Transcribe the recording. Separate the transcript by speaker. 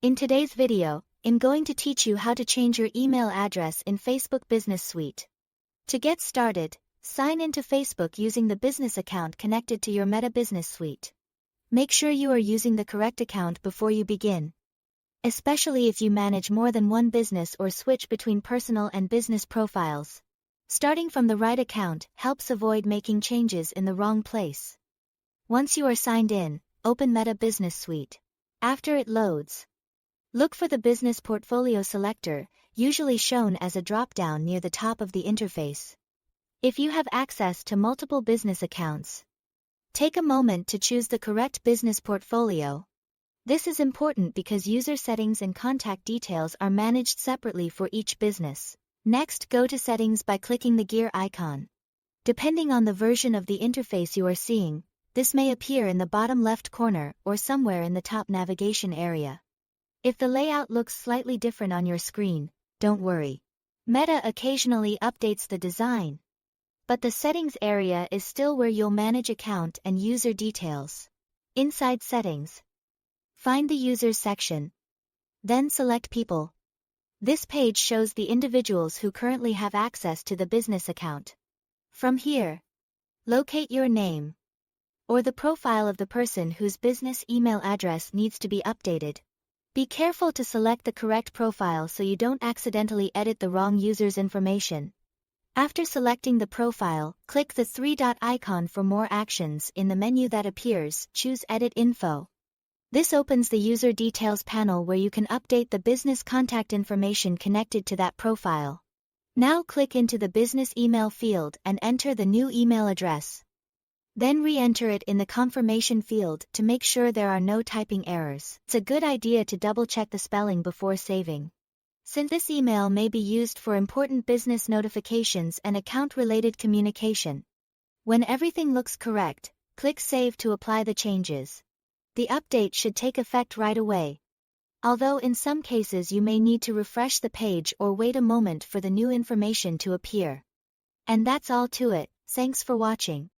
Speaker 1: In today's video, I'm going to teach you how to change your email address in Facebook Business Suite. To get started, sign into Facebook using the business account connected to your Meta Business Suite. Make sure you are using the correct account before you begin, especially if you manage more than one business or switch between personal and business profiles. Starting from the right account helps avoid making changes in the wrong place. Once you are signed in, open Meta Business Suite. After it loads, look for the Business Portfolio selector, usually shown as a drop-down near the top of the interface. If you have access to multiple business accounts, take a moment to choose the correct business portfolio. This is important because user settings and contact details are managed separately for each business. Next, go to Settings by clicking the gear icon. Depending on the version of the interface you are seeing, this may appear in the bottom left corner or somewhere in the top navigation area. If the layout looks slightly different on your screen, don't worry. Meta occasionally updates the design, but the settings area is still where you'll manage account and user details. Inside Settings, find the Users section, then select People. This page shows the individuals who currently have access to the business account. From here, locate your name or the profile of the person whose business email address needs to be updated. Be careful to select the correct profile so you don't accidentally edit the wrong user's information. After selecting the profile, click the three-dot icon for more actions. In the menu that appears, choose Edit Info. This opens the User Details panel where you can update the business contact information connected to that profile. Now click into the business email field and enter the new email address. Then re-enter it in the confirmation field to make sure there are no typing errors. It's a good idea to double-check the spelling before saving, since this email may be used for important business notifications and account-related communication. When everything looks correct, click Save to apply the changes. The update should take effect right away, although in some cases you may need to refresh the page or wait a moment for the new information to appear. And that's all to it. Thanks for watching.